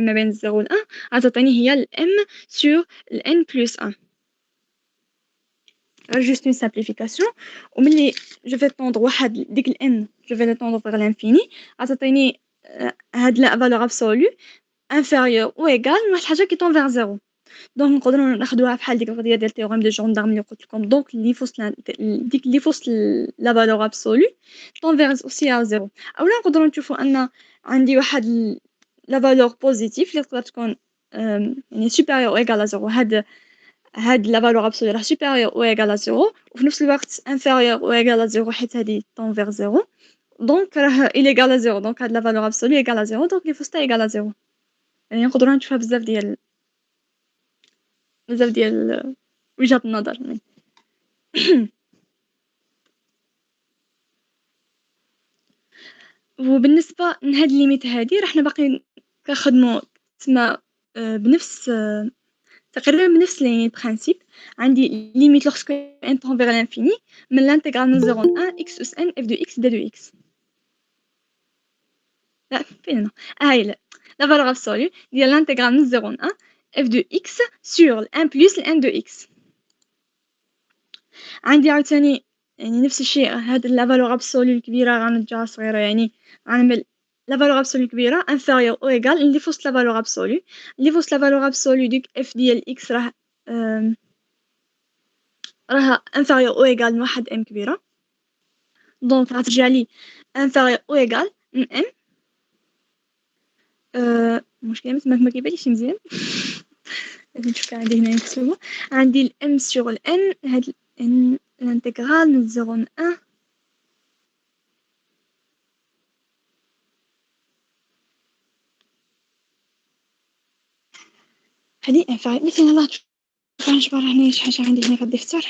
ما بين 0 و 1 غتعطيني هي الام sur n plus 1. Juste une simplification. وملي جو في طوندر واحد ديك الان جو في طوندر vers l'infini غتعطيني هاد لا فالور ابسولو inférieur ou égal لواحد الحاجه كي طون vers 0. دونك نقدروا ناخذوها بحال ديك القضيه ديال تيوريم دو جوندارم اللي قلت لكم. دونك اللي فوسط ديك اللي فوسط لا فالور ابسولو طون vers aussi à 0. اولا نقدروا نشوفوا ان عندي واحد لا فالور بوزيتيف اللي تقدر تكون يعني supérieur ou égal à 0. هاد لا فالور ابسولو راه supérieur ou égal à 0 وفي نفس الوقت inférieur ou égal à 0 حيت هادي طون vers 0. دونك راه il égal à 0. دونك هاد لا فالور ابسولو égal à 0. دونك اللي فوسطها égal à 0. يعني نقدروا نشوفها بزاف ديال وجهة النظر يعني. وبالنسبة لهاد الليميت هادي راه حنا باقي كنخدمو تما بنفس تقريبا بنفس لي برانسيپ. عندي ليميت lorsque n tend vers l'infini من l'intégrale من 0 ل 1 x اس n f de x d de x. لا فين هنا هاي لا فالور ابسولو ديال l'intégrale من 0 ل 1 f de x sur 1 plus n de x. عندي عاوتاني يعني نفس الشيء. هاد لا فالور ابسولو الكبيره غنرجعها صغيره يعني غنعمل لا فالور ابسولو الكبيره inférieur ou égal اللي فوسط لا فالور ابسولو اللي فوسط لا فالور ابسولو ديك اف ديال x راها inférieur ou égal لواحد m كبيره. دونك غترجع لي inférieur ou égal من m. المشكله ما كيبانليش مزيان. لازم نشوف عندي هنا مكتوبه. عندي الام سور الان هاد n الانتغرال من 0 ل 1 هادي inférieur. مثلا الله غنجبر هنا شي حاجه عندي هنا في الدفتر.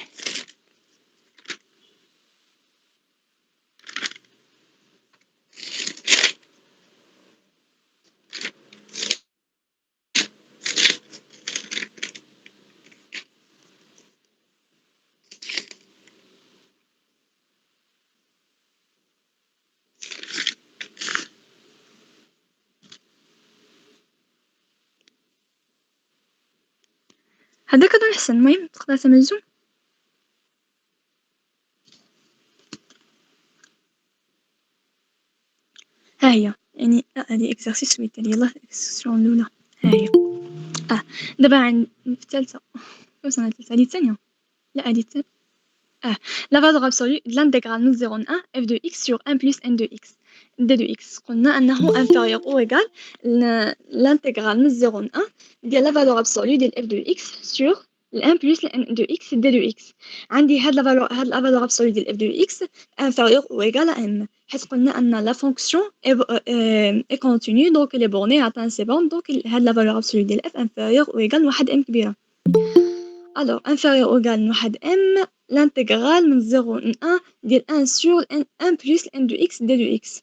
هذاك هذا احسن. المهم تقدر تمزو. ها هي يعني هذه اكزرسيس مثالي. يلا الاكسسيون الاولى ها هي. دابا عند في الثالثه وصلنا الثالثه هذه الثانيه. لا هذه الثانيه. la valeur absolue de l'intégrale من 0 ل 1 f de x sur 1 plus n de x d de x. قلنا أنه inférieur ou égal l'intégrale من 0 ل 1 ديال la valeur absolue ديال f de x sur 1 plus n de x d de x. عندي هاد la valeur absolue ديال f de x inférieur ou égal à m حيت قلنا أن la fonction est continue donc elle est bornée atteint ses bornes. donc هاد la valeur absolue ديال f inférieur ou égal لواحد m كبيرة. alors inférieur ou égal لواحد m l'intégrale من 0 ل 1 ديال 1 sur 1 plus n de x d de x.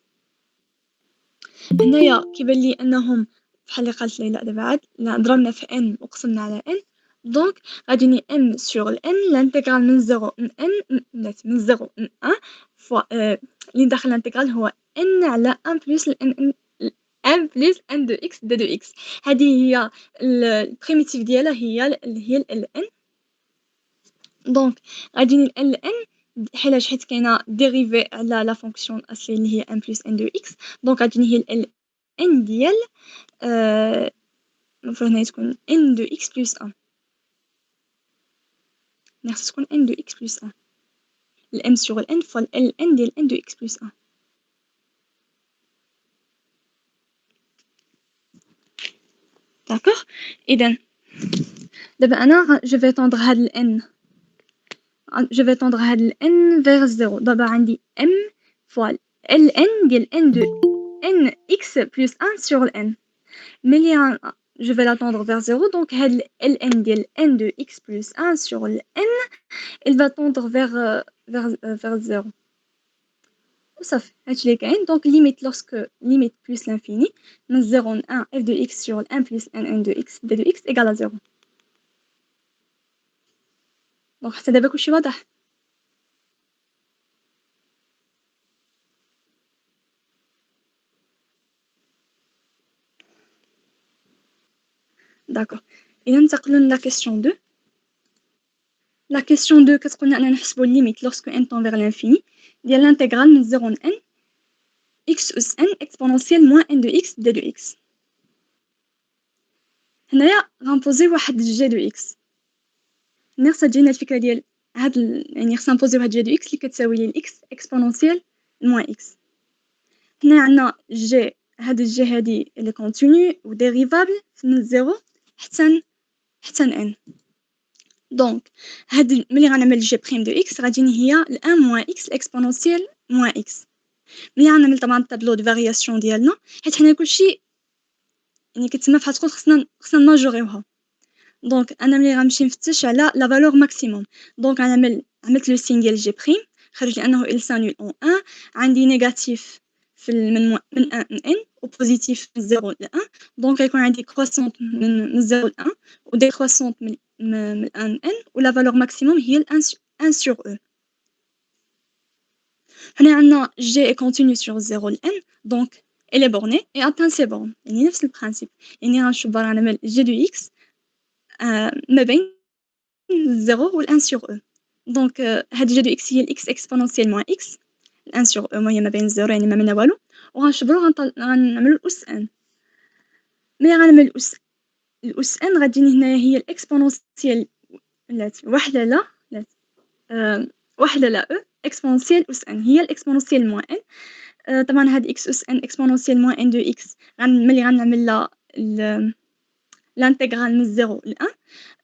هنايا كيبان لي انهم بحال اللي قالت ليلى دابا عاد ضربنا في n وقسمنا على n. دونك غاديني m sur n l'intégrale من 0 ل n من 0 ل 1 فوا اللي داخل الانتغرال هو n على 1 plus n 1 plus n de x d de x. هذه هي البريميتيف ديالها هي ال n. دونك غادي ال n حيت كاينه ديريفي على لا فونكسيون الاصليه اللي هي 1 بلس n دو x. دونك غادي هي ال n ديال المفروض هنا تكون n دو x بلس 1. خصها تكون n دو x بلس 1. الام سور ال n فال ال n ديال n دو x بلس 1. داكوغ. اذا دابا انا جو في طوندر هاد ال n je vais tendre هاد ال n vers 0. دابا عندي m fois ال n ديال n de n x plus 1 sur n. ملي je vais la tendre vers 0 donc هاد ال n ديال n de x plus 1 sur ال n elle va tendre vers 0 وصافي هادشي اللي كاين. donc limite lorsque limite plus l'infini من 0 ل 1 f de x sur 1 plus n de x d de x égale à 0. donc حتى دابا كلشي واضح. داكوغ. إذا ننتقلوا لا كيسيون 2. لا كيسيون 2 كتقولنا أننا نحسبوا الليميت lorsque n tend vers l'infini ديال l'intégrale من 0 ل n x أس n exponentielle moins n de x d de x. هنايا غنبوزيو واحد g de x. هنا خصها تجينا الفكرة ديال هاد يعني خصنا نبوزيو هاد g de x اللي كتساوي لي x exponentielle moins x. هنا عندنا g، هاد الجي هادي اللي كونتينيو و ديريفابل من 0 حتى n. دونك هاد ملي غنعمل جي بريم دو اكس غتجيني هي ل1 موان اكس اكسبونونسيال موان اكس. ملي غنعمل طبعا الطابلو دو فارياسيون ديالنا حيت حنا كلشي يعني كتسمى فحال تقول خصنا نماجوريوها. دونك انا ملي غنمشي نفتش على لا فالور ماكسيموم دونك عملت لو سين ديال جي بريم خرج لي انه il s'annule en 1. عندي نيجاتيف في من 1 ل n وبوزيتيف من 0 ل 1. دونك غيكون عندي كروسونت من 0 ل 1 وديكروسونت من 1 ل n ولا فالور ماكسيموم هي 1 sur e. هنا عندنا g est continu sur 0 ل n دونك elle est bornée et atteint ses bornes. يعني نفس البرانسيب. يعني غنشوف غنعمل g de x ما بين 0 وال 1 sur e. دونك هاد g de x هي x exponentielle moins x. 1 sur e هي ما بين 0 يعني ما منا والو. وغنشبرو غنعملو الأس n. ملي غنعمل الأس n غتجيني هنايا هي الإكسبونونسيال واحد على واحد على e exponentielle أس n هي الإكسبونونسيال موان n. طبعا هاد x أس n exponentielle moins n de x ملي غنعمل l'intégrale من 0 ل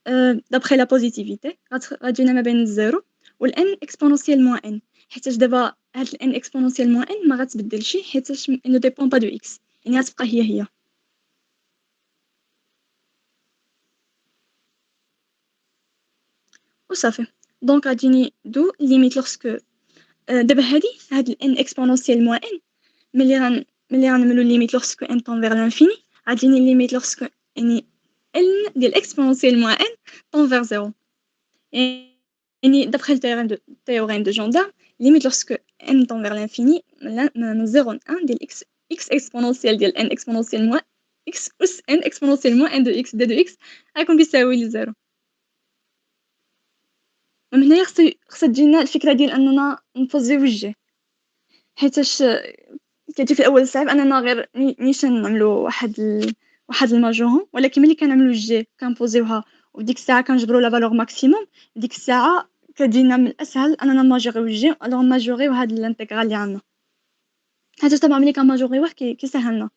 1 d'après la positivité غتجينا ما بين 0 وال n exponentielle moins n. حيتاش دابا هاد ال n exponentielle moins n ما غتبدلش حيتاش ne dépend pas de x يعني غتبقى هي وصافي. دونك غتجيني دو ليميت لوغسكو دابا هاد ال n exponentielle moins n ملي غنعملو ليميت لوغسكو n tend vers l'infini غتجيني ليميت لوغسكو يعني n ديال exponentielle moins n tend vers 0. يعني d'après le théorème de Gendard limite lorsque n tend vers l'infini من 0 ل 1 ديال x exponentielle ديال n exponentielle moins x أس n exponentielle moins n de x d de x غيكون كيساوي ل 0. من هنايا خصها تجينا الفكرة ديال أننا نبوزيو الجي حيتاش كتجي في الأول صعيب أننا غير نيشان نعملو واحد الماجورون ولكن ملي كنعملو الجي كنبوزيوها وديك الساعة كنجبرو لا فالور ماكسيموم ديك الساعة كتجينا من الأسهل أننا نماجوريو الجي ألوغ نماجوريو هاد الانتيغرال اللي عندنا حيتاش طبعا ملي كنماجوريوه كيسهلنا.